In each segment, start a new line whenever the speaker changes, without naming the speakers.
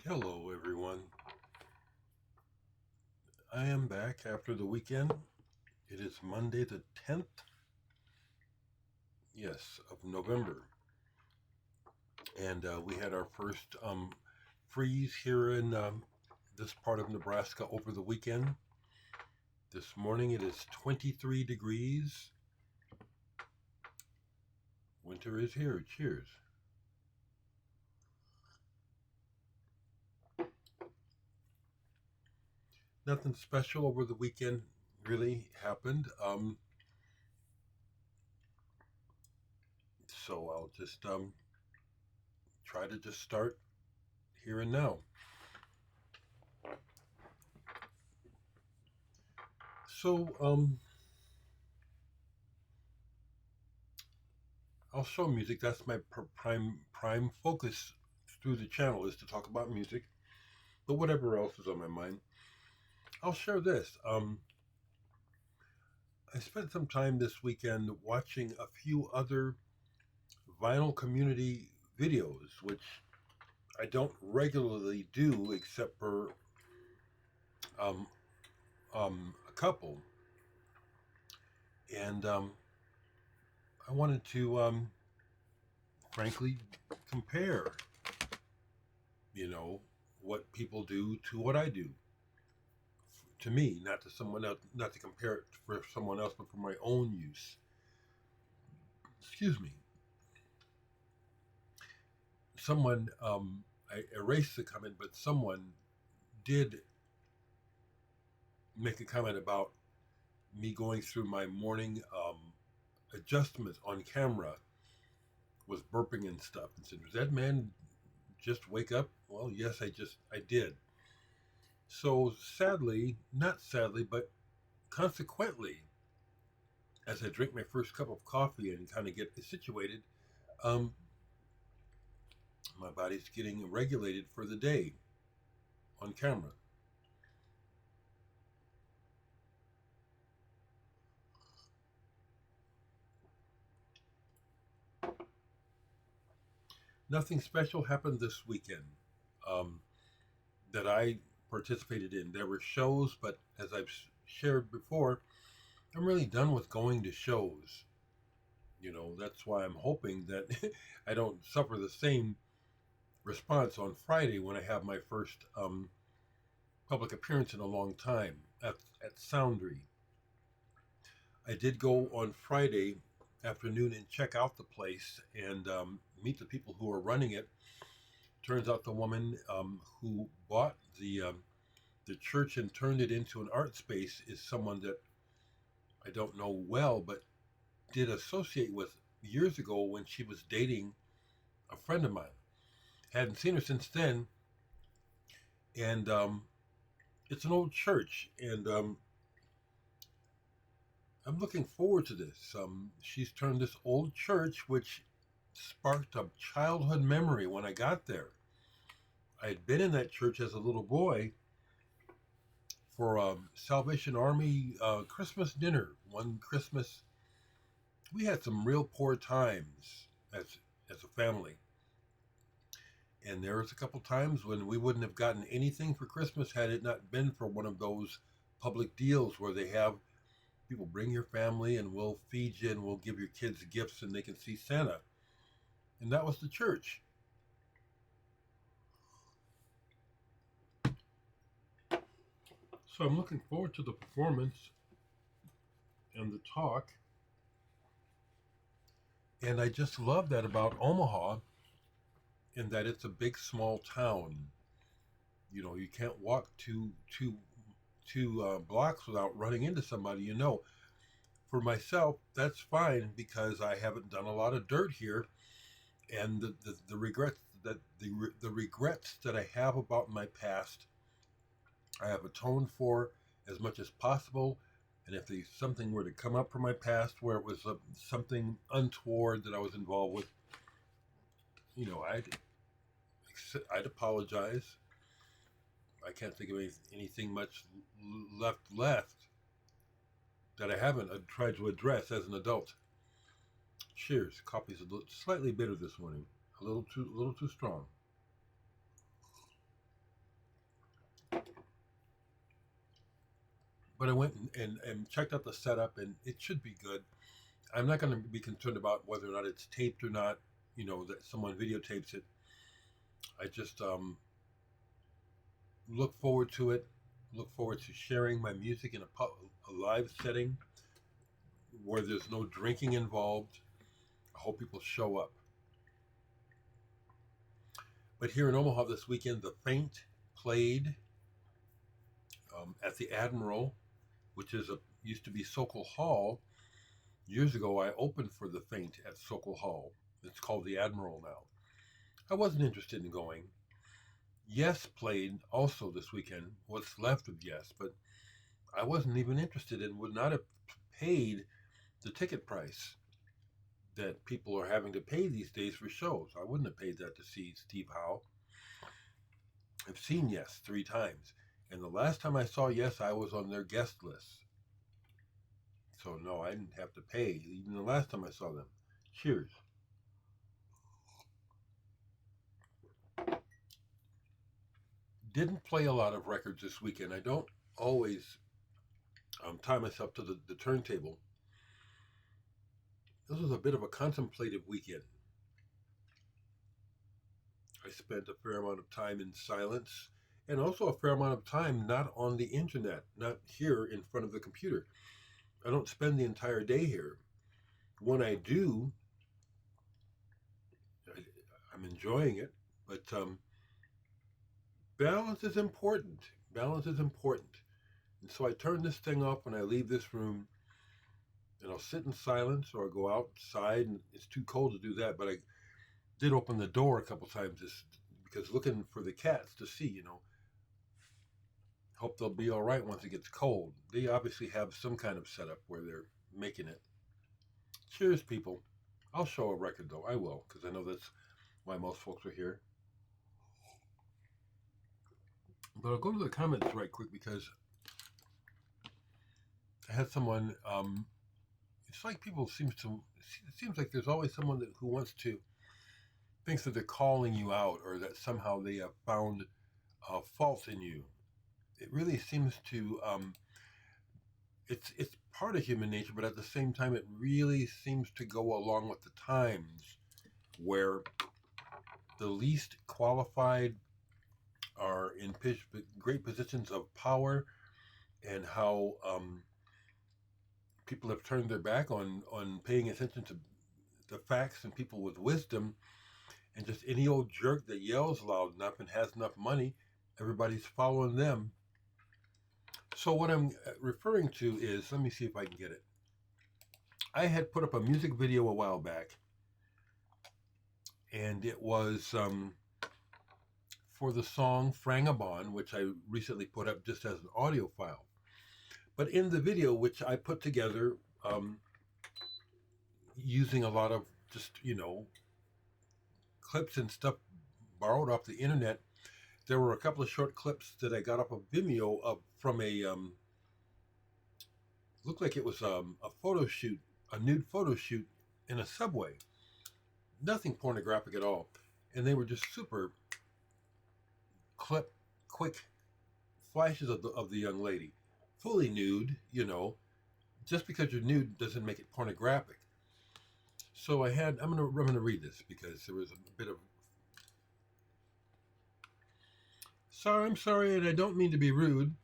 Hello, everyone. I am back after the weekend. It is Monday, the 10th, yes, of November. And we had our first freeze here in this part of Nebraska over the weekend. This morning it is 23 degrees. Winter is here. Cheers. Nothing special over the weekend really happened. So I'll just try to just start here and now. So I'll show music. That's my prime focus through the channel is to talk about music. But whatever else is on my mind, I'll share this. I spent some time this weekend watching a few other vinyl community videos, which I don't regularly do except for um, a couple. And I wanted to, frankly, compare, you know, what people do to what I do. To me, not to someone else, not to compare it for someone else, but for my own use. Excuse me. Someone, I erased the comment, but someone did make a comment about me going through my morning adjustments on camera with burping and stuff, and said, "Does that man just wake up?" Well, yes, I did. So sadly, not sadly, but consequently, as I drink my first cup of coffee and kind of get situated, um, my body's getting regulated for the day on camera. Nothing special happened this weekend um, that I participated in. There were shows, but as I've shared before, I'm really done with going to shows. That's why I'm hoping that I don't suffer the same response on Friday when I have my first public appearance in a long time at Soundry. I did go on Friday afternoon and check out the place and meet the people who are running it. Turns out the woman who bought the church and turned it into an art space is someone that I don't know well, but did associate with years ago when she was dating a friend of mine. Hadn't seen her since then, and it's an old church, and I'm looking forward to this. She's turned this old church, which sparked a childhood memory when I got there. I had been in that church as a little boy for a Salvation Army Christmas dinner. One Christmas, we had some real poor times as a family, and there was a couple times when we wouldn't have gotten anything for Christmas had it not been for one of those public deals where they have people bring your family and we'll feed you and we'll give your kids gifts and they can see Santa. And that was the church. So I'm looking forward to the performance and the talk. And I just love that about Omaha in that it's a big small town. You can't walk two blocks without running into somebody. For myself, that's fine because I haven't done a lot of dirt here, and the regrets that I have about my past, I have atoned for as much as possible. And if something were to come up from my past where it was something untoward that I was involved with, I'd apologize. I can't think of anything much left that I haven't tried to address as an adult. Cheers. Coffee's a slightly bitter this morning, a little too strong. But I went and checked out the setup, and it should be good. I'm not going to be concerned about whether or not it's taped or not, that someone videotapes it. I just look forward to it, look forward to sharing my music in a live setting where there's no drinking involved. I hope people show up. But here in Omaha this weekend, the Faint played at the Admiral, which used to be Sokol Hall. Years ago, I opened for the Faint at Sokol Hall. It's called the Admiral now. I wasn't interested in going. Yes played also this weekend. What's left of Yes, but I wasn't even interested and would not have paid the ticket price that people are having to pay these days for shows. I wouldn't have paid that to see Steve Howe. I've seen Yes 3 times, and the last time I saw Yes, I was on their guest list. So no, I didn't have to pay even the last time I saw them. Cheers. Didn't play a lot of records this weekend. I don't always tie myself to the turntable. This was a bit of a contemplative weekend. I spent a fair amount of time in silence, and also a fair amount of time not on the internet, not here in front of the computer. I don't spend the entire day here. When I do, I'm enjoying it, but balance is important. Balance is important. And so I turn this thing off when I leave this room, and I'll sit in silence or go outside, and it's too cold to do that, but I did open the door a couple times because looking for the cats to see, hope they'll be all right once it gets cold. They obviously have some kind of setup where they're making it. Cheers, people. I'll show a record, though. I will, because I know that's why most folks are here. But I'll go to the comments right quick because I had someone, it's like people it seems like there's always someone who thinks that they're calling you out or that somehow they have found fault in you. It really seems to, it's part of human nature, but at the same time, it really seems to go along with the times where the least qualified are in great positions of power, and how people have turned their back on paying attention to the facts and people with wisdom, and just any old jerk that yells loud enough and has enough money, everybody's following them. So what I'm referring to is, let me see if I can get it. I had put up a music video a while back, and it was for the song Frangabon, which I recently put up just as an audio file. But in the video, which I put together using a lot of just, clips and stuff borrowed off the internet, there were a couple of short clips that I got off of Vimeo from a, looked like it was a photo shoot, a nude photo shoot in a subway. Nothing pornographic at all. And they were just super quick flashes of the young lady. Fully nude, just because you're nude doesn't make it pornographic. So I'm gonna read this because there was a bit of, I'm sorry, and I don't mean to be rude.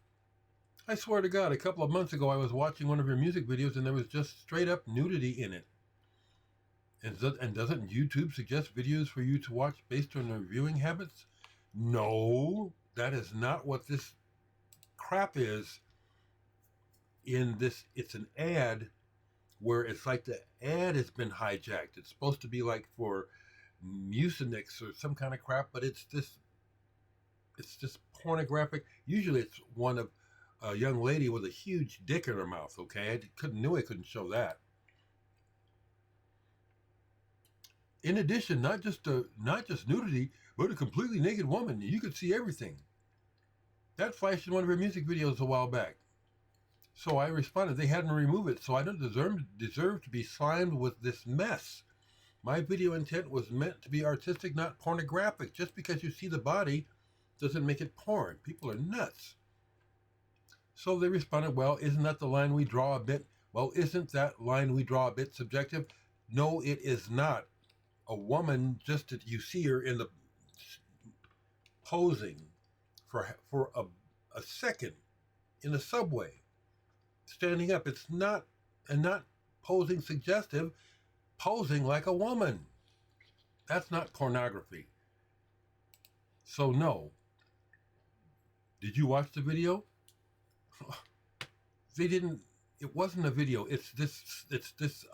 I swear to God, a couple of months ago I was watching one of your music videos and there was just straight up nudity in it. And doesn't YouTube suggest videos for you to watch based on their viewing habits? No, that is not what this crap is. It's an ad where it's like the ad has been hijacked. It's supposed to be like for Mucinex or some kind of crap, but it's just pornographic. Usually it's one of a young lady with a huge dick in her mouth. Okay, I couldn't show that. In addition, not just nudity, but a completely naked woman. You could see everything. That flashed in one of her music videos a while back. So I responded, they hadn't removed it, so I don't deserve to be slimed with this mess. My video intent was meant to be artistic, not pornographic. Just because you see the body doesn't make it porn. People are nuts. So they responded, well, isn't that the line we draw a bit? Well, isn't that line we draw a bit subjective? No, it is not. A woman, just that you see her in the posing for a second in the subway, standing up. It's not, and not posing suggestive, posing like a woman. That's not pornography. So no. Did you watch the video? They didn't. It wasn't a video. It's this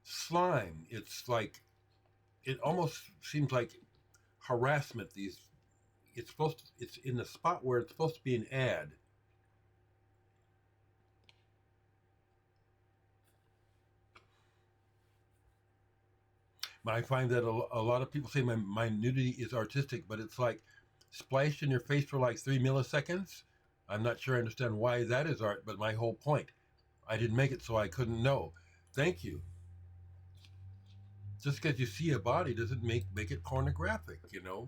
slime. It's like, it almost seems like harassment. It's in the spot where it's supposed to be an ad. I find that a lot of people say my nudity is artistic, but it's like splashed in your face for like 3 milliseconds. I'm not sure I understand why that is art, but my whole point. I didn't make it, so I couldn't know. Thank you. Just because you see a body doesn't make it pornographic, you know.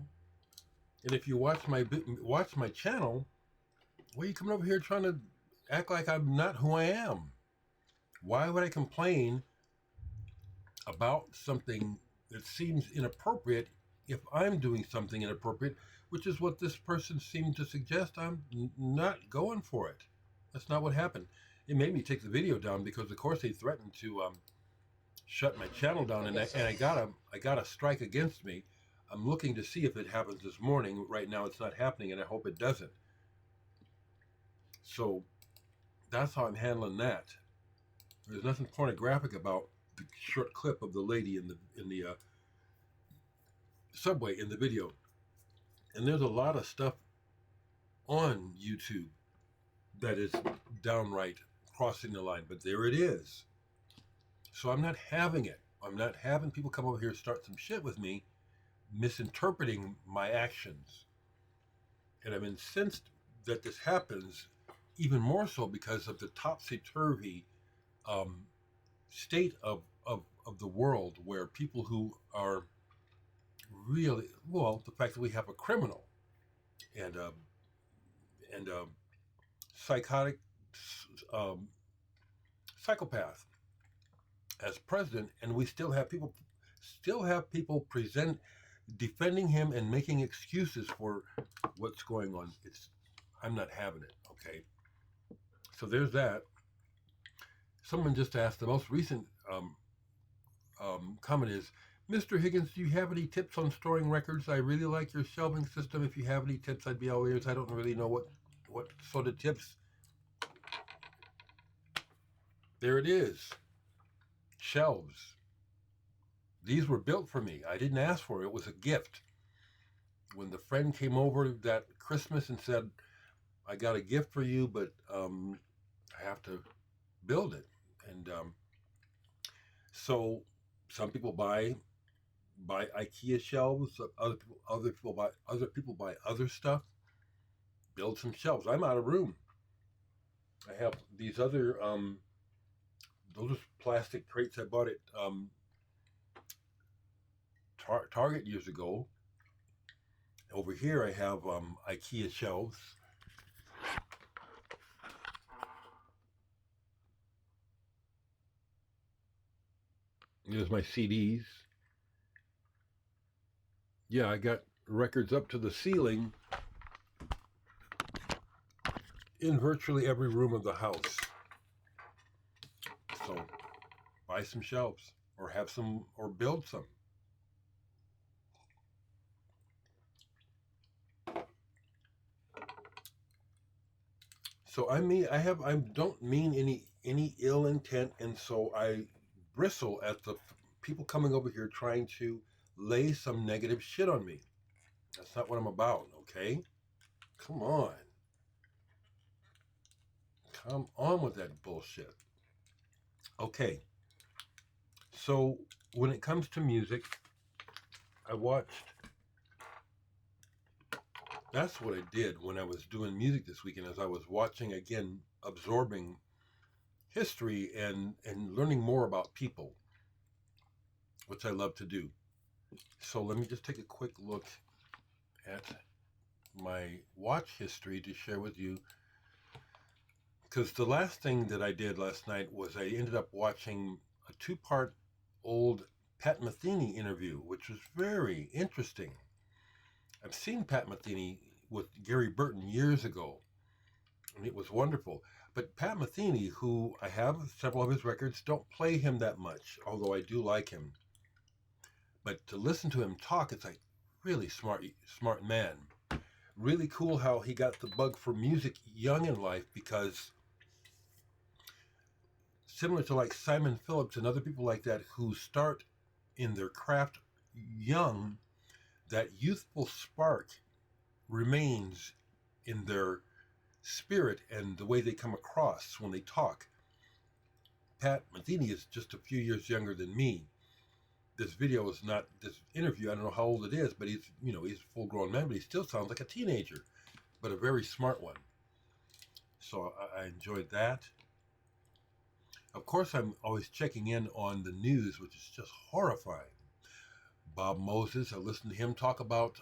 And if you watch my channel, why are you coming over here trying to act like I'm not who I am? Why would I complain about something that seems inappropriate if I'm doing something inappropriate, which is what this person seemed to suggest? I'm not going for it. That's not what happened. It made me take the video down because, of course, they threatened to shut my channel down, and I got a strike against me. I'm looking to see if it happens this morning. Right now, it's not happening, and I hope it doesn't. So that's how I'm handling that. There's nothing pornographic about the short clip of the lady in the subway in the video. And there's a lot of stuff on YouTube that is downright crossing the line, but there it is. So I'm not having it. I'm not having people come over here and start some shit with me, misinterpreting my actions. And I'm incensed that this happens, even more so because of the topsy-turvy state of the world, where people who are really, well, the fact that we have a criminal and a psychotic psychopath as president, and we still have people defending him and making excuses for what's going on. I'm not having it. Okay, so there's that. Someone just asked, the most recent comment is, Mr. Higgins, do you have any tips on storing records? I really like your shelving system. If you have any tips, I'd be all ears. I don't really know what sort of tips. There it is. Shelves. These were built for me. I didn't ask for it. It was a gift. When the friend came over that Christmas and said, I got a gift for you, but I have to build it. And so some people buy IKEA shelves. Other people buy other stuff. Build some shelves. I'm out of room. I have these other those are plastic crates I bought at Target years ago. Over here I have IKEA shelves. Here's my CDs. Yeah, I got records up to the ceiling in virtually every room of the house. So buy some shelves, or have some, or build some. So I don't mean any ill intent, and so I bristle at the people coming over here trying to lay some negative shit on me. That's not what I'm about, okay? Come on. Come on with that bullshit. Okay. So when it comes to music, that's what I did when I was doing music this weekend, as I was watching again, absorbing history and learning more about people, which I love to do. So let me just take a quick look at my watch history to share with you Because the last thing that I did last night was I ended up watching a two-part old Pat Metheny interview, which was very interesting. I've seen Pat Metheny with Gary Burton years ago, and it was wonderful. But Pat Metheny, who I have several of his records, don't play him that much, although I do like him. But to listen to him talk, it's like really smart man. Really cool how he got the bug for music young in life, because similar to like Simon Phillips and other people like that who start in their craft young, that youthful spark remains in their spirit and the way they come across when they talk. Pat Metheny is just a few years younger than me. This video is not this interview. I don't know how old it is, but he's a full grown man, but he still sounds like a teenager, but a very smart one. So I enjoyed that. Of course, I'm always checking in on the news, which is just horrifying. Bob Moses, I listened to him talk about,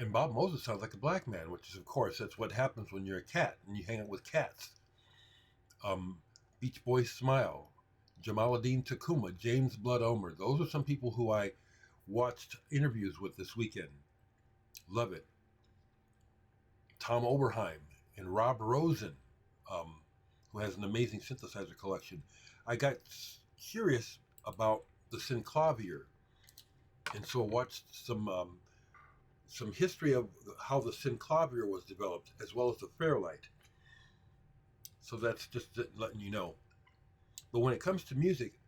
and Bob Moses sounds like a black man, which is, of course, that's what happens when you're a cat and you hang out with cats. Beach Boys Smile, Jamaluddin Takuma, James Blood Omer. Those are some people who I watched interviews with this weekend. Love it. Tom Oberheim and Rob Rosen, who has an amazing synthesizer collection. I got curious about the synclavier, and so watched some history of how the synclavier was developed, as well as the Fairlight. So that's just letting you know. But when it comes to music,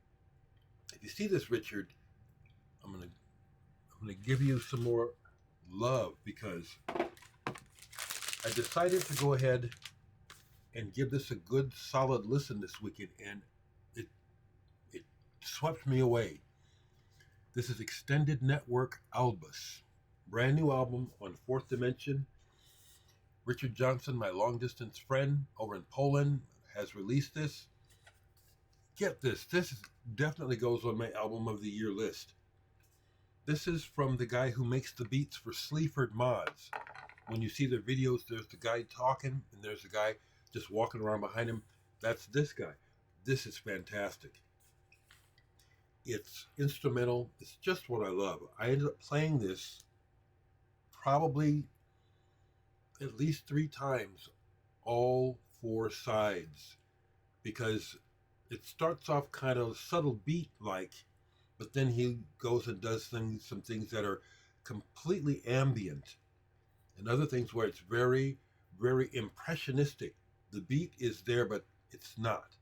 if you see this, Richard, I'm gonna give you some more love, because I decided to go ahead and give this a good solid listen this weekend, and it swept me away. This is Extended Network Albus, brand new album on Fourth Dimension. Richard Johnson, my long distance friend over in Poland, has released this. Get this, this definitely goes on my album of the year list. This is from the guy who makes the beats for Sleaford Mods. When you see their videos, there's the guy talking, and there's the guy just walking around behind him. That's this guy. This is fantastic. It's instrumental. It's just what I love. I ended up playing this probably at least 3 times, all 4 sides, because it starts off kind of subtle beat like, but then he goes and does some things that are completely ambient, and other things where it's very, very impressionistic. The beat is there, but it's not.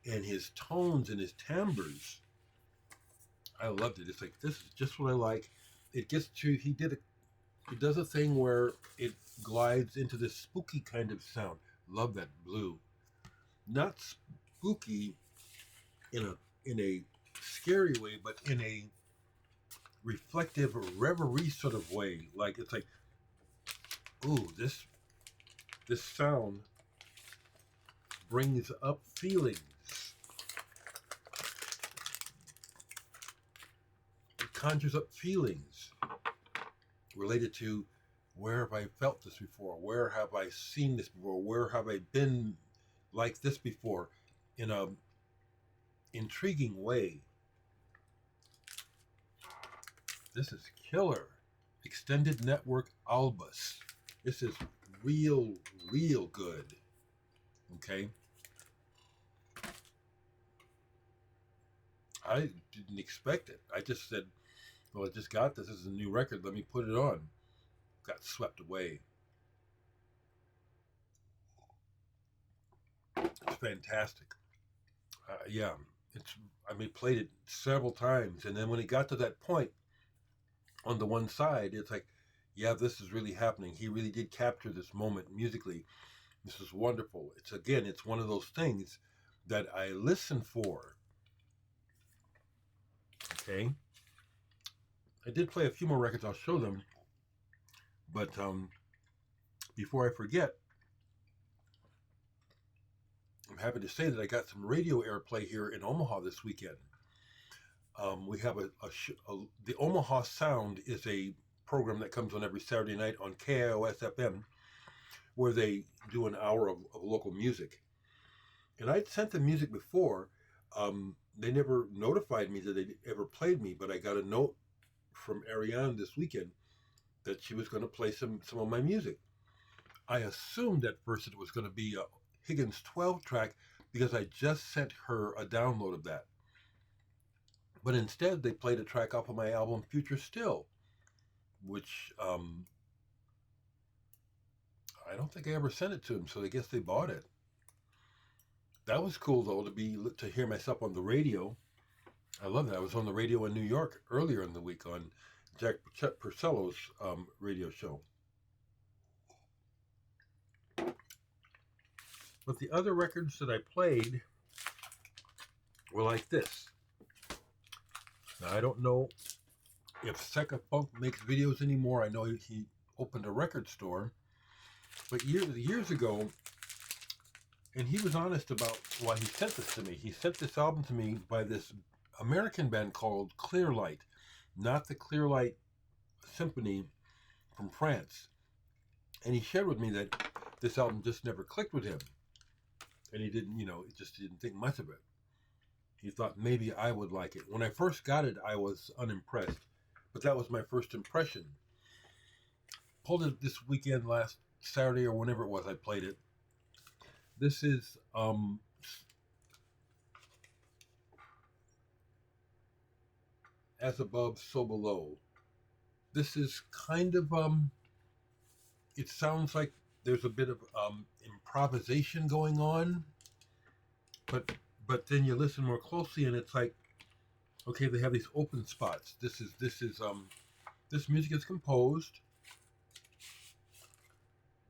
And his tones and his timbres, I loved it. It's like, this is just what I like. It gets to, he does a thing where it glides into this spooky kind of sound. Love that blue. Not spooky in a scary way, but in a reflective reverie sort of way. Like, it's like, ooh, this sound brings up feelings. It conjures up feelings related to, where have I felt this before? Where have I seen this before? Where have I been like this before? In a intriguing way. This is killer. Extended Network Albus. This is real, real good. Okay. I didn't expect it. I just said, well, I just got this. This is a new record. Let me put it on. Got swept away. It's fantastic. Yeah, played it several times, and then when it got to that point on the one side, it's like, yeah, this is really happening. He really did capture this moment musically. This is wonderful. It's one of those things that I listen for. Okay. I did play a few more records. I'll show them. But before I forget, I'm happy to say that I got some radio airplay here in Omaha this weekend. We have the Omaha Sound is a program that comes on every Saturday night on KIOS FM, where they do an hour of local music. And I'd sent them music before. They never notified me that they ever played me, but I got a note from Ariane this weekend that she was going to play some of my music. I assumed at first it was going to be a Higgins 12 track because I just sent her a download of that. But instead, they played a track off of my album Future Still, which I don't think I ever sent it to them, so I guess they bought it. That was cool though to hear myself on the radio. I love that. I was on the radio in New York earlier in the week on Chet Purcello's radio show. But the other records that I played were like this. Now, I don't know if Secka Funk makes videos anymore. I know he opened a record store. But years ago, and he was honest about why he sent this to me. He sent this album to me by this American band called Clearlight, not the Clearlight Symphony from France. And he shared with me that this album just never clicked with him. And he didn't, just didn't think much of it. He thought maybe I would like it. When I first got it, I was unimpressed. But that was my first impression. Pulled it this weekend, last Saturday or whenever it was I played it. This is As Above, So Below. This is kind of it sounds like there's a bit of improvisation going on, but then you listen more closely and it's like, okay, they have these open spots. This music is composed.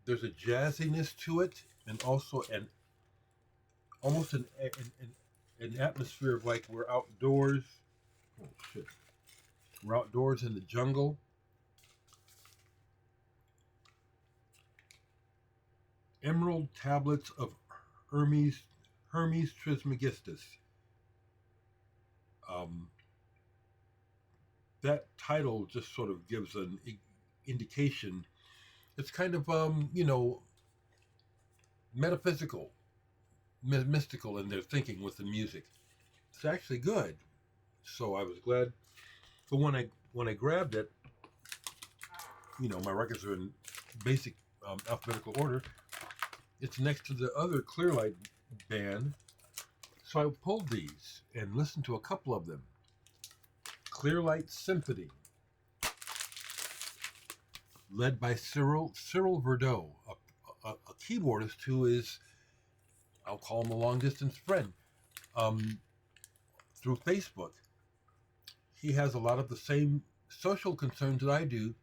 There's a jazziness to it, and also almost an atmosphere of like we're outdoors. Oh shit! We're outdoors in the jungle. Emerald Tablets of Hermes Trismegistus. That title just sort of gives an indication. It's kind of metaphysical, mystical in their thinking with the music. It's actually good, so I was glad. But when I grabbed it, my records are in basic alphabetical order. It's next to the other Clearlight band, so I pulled these and listened to a couple of them. Clearlight Symphony, led by Cyril Verdeau, a keyboardist who is, I'll call him a long-distance friend, through Facebook. He has a lot of the same social concerns that I do,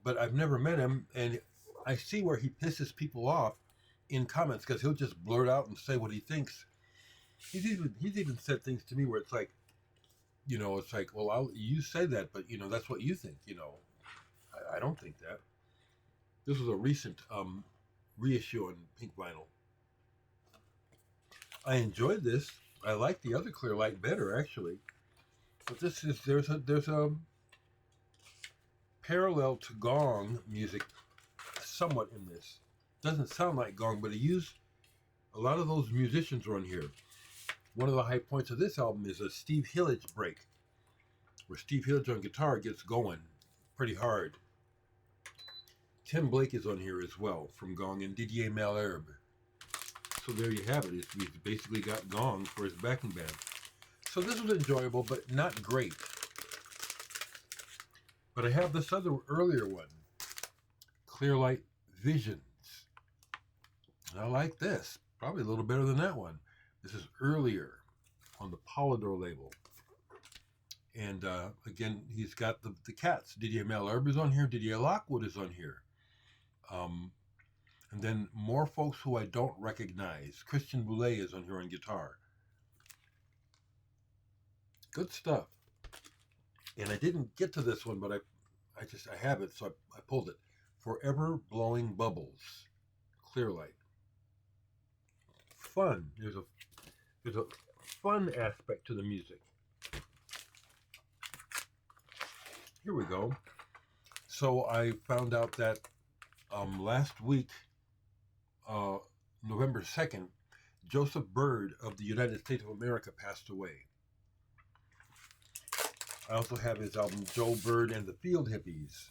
but I've never met him, and I see where he pisses people off in comments because he'll just blurt out and say what he thinks. He's even said things to me where it's like, it's like, well, you say that, but that's what you think. I don't think that. This was a recent reissue on pink vinyl. I enjoyed this. I like the other Clearlight better, actually. But there's a parallel to gong music somewhat in this. Doesn't sound like gong, but he used a lot of those musicians are on here. One of the high points of this album is a Steve Hillage break, where Steve Hillage on guitar gets going pretty hard. Tim Blake is on here as well, from Gong, and Didier Malherbe. So there you have it. He's basically got Gong for his backing band. So this was enjoyable, but not great. But I have this other earlier one, Clearlight Visions. I like this. Probably a little better than that one. This is earlier on the Polydor label. And again, he's got the cats. Didier Malherbe is on here. Didier Lockwood is on here. And then more folks who I don't recognize. Christian Boulez is on here on guitar. Good stuff. And I didn't get to this one, but I have it, so I pulled it. Forever Blowing Bubbles, Clearlight. Fun. There's a fun aspect to the music. Here we go. So I found out that last week uh, November 2nd, Joseph Byrd of the United States of America passed away. I also have his album Joe Byrd and the Field Hippies.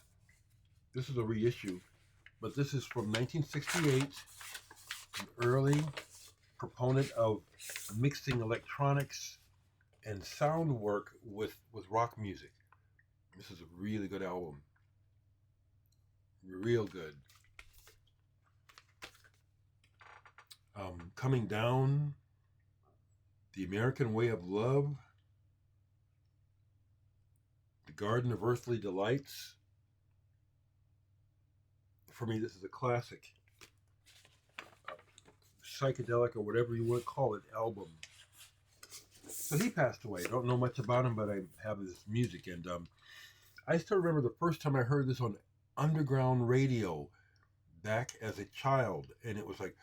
This is a reissue, but this is from 1968, an early proponent of mixing electronics and sound work with rock music. This is a really good album. Real good. Coming Down, The American Way of Love, The Garden of Earthly Delights. For me, this is a classic, psychedelic or whatever you want to call it, album. So he passed away. I don't know much about him, but I have his music. And I still remember the first time I heard this on underground radio back as a child. And it was like,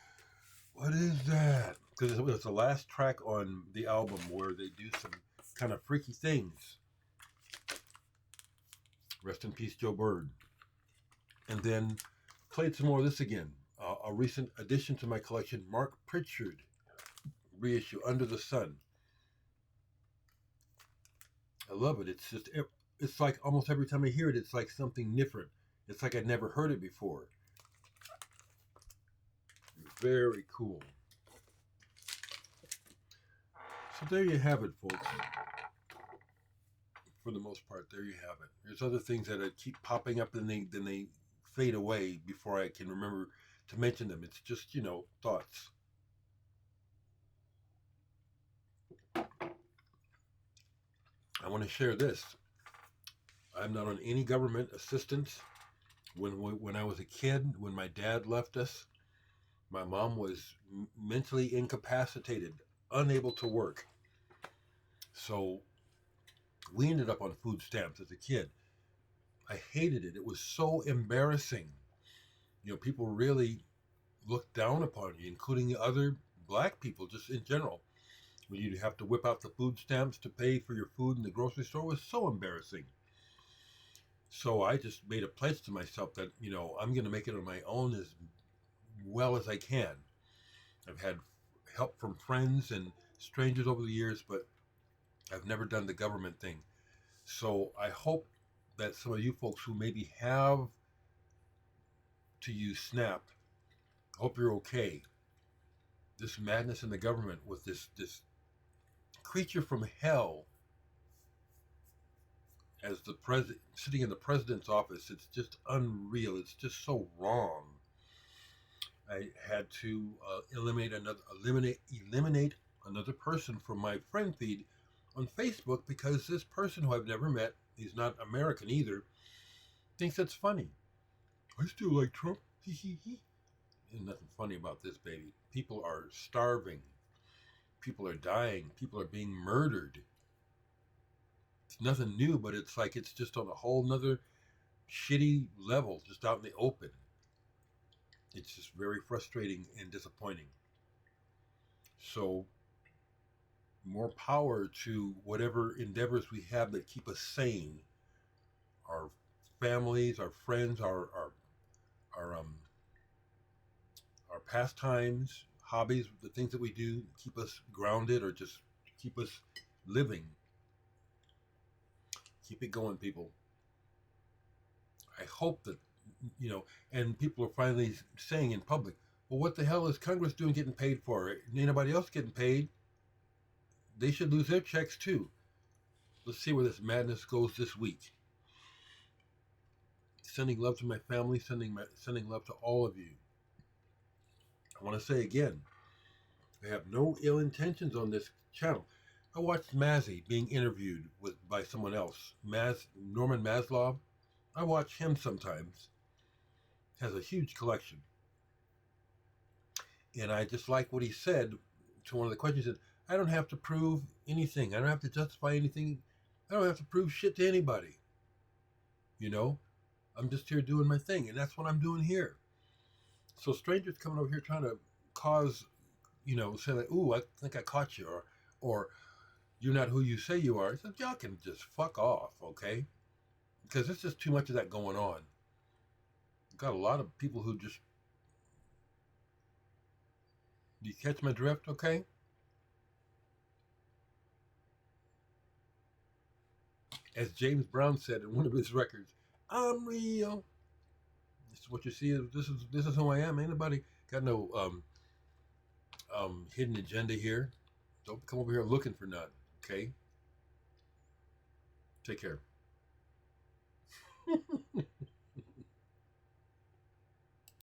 what is that? Because it was the last track on the album where they do some kind of freaky things. Rest in peace, Joe Byrd. And then played some more of this again. A recent addition to my collection, Mark Pritchard reissue, Under the Sun. I love it. It's like almost every time I hear it, it's like something different. It's like I'd never heard it before. Very cool. So there you have it, folks. For the most part, there you have it. There's other things that keep popping up and then they fade away before I can remember to mention them. It's just, thoughts. I want to share this. I'm not on any government assistance. When I was a kid, when my dad left us, my mom was mentally incapacitated, unable to work. So we ended up on food stamps as a kid. I hated it. It was so embarrassing. People really looked down upon you, including other black people, just in general. When you'd have to whip out the food stamps to pay for your food in the grocery store, was so embarrassing. So I just made a pledge to myself that, I'm going to make it on my own as well as I can. I've had help from friends and strangers over the years, but I've never done the government thing. So I hope that some of you folks who maybe have to use SNAP, hope you're okay. This madness in the government with this creature from hell as the president sitting in the president's office, it's just unreal. It's just so wrong. I had to eliminate another person from my friend feed on Facebook because this person who I've never met, he's not American either, thinks that's funny. I still like Trump. There's nothing funny about this, baby. People are starving. People are dying. People are being murdered. It's nothing new, but it's like it's just on a whole nother shitty level, just out in the open. It's just very frustrating and disappointing. So, more power to whatever endeavors we have that keep us sane. Our families, our friends, our pastimes, hobbies, the things that we do keep us grounded or just keep us living. Keep it going, people. I hope that, and people are finally saying in public, well, what the hell is Congress doing getting paid for? Ain't nobody else getting paid. They should lose their checks too. Let's see where this madness goes this week. Sending love to my family, sending love to all of you. I want to say again, I have no ill intentions on this channel. I watched Mazzy being interviewed by someone else, Norman Maslov. I watch him sometimes. Has a huge collection. And I just like what he said to one of the questions. He said, I don't have to prove anything. I don't have to justify anything. I don't have to prove shit to anybody. I'm just here doing my thing. And that's what I'm doing here. So strangers coming over here trying to cause, say like, ooh, I think I caught you. Or you're not who you say you are. I said, y'all can just fuck off, okay? Because there's just too much of that going on. Got a lot of people who just Do you catch my drift? Okay. As James Brown said in one of his records, "I'm real." This is what you see. This is who I am. Ain't nobody got no hidden agenda here. Don't come over here looking for none. Okay. Take care.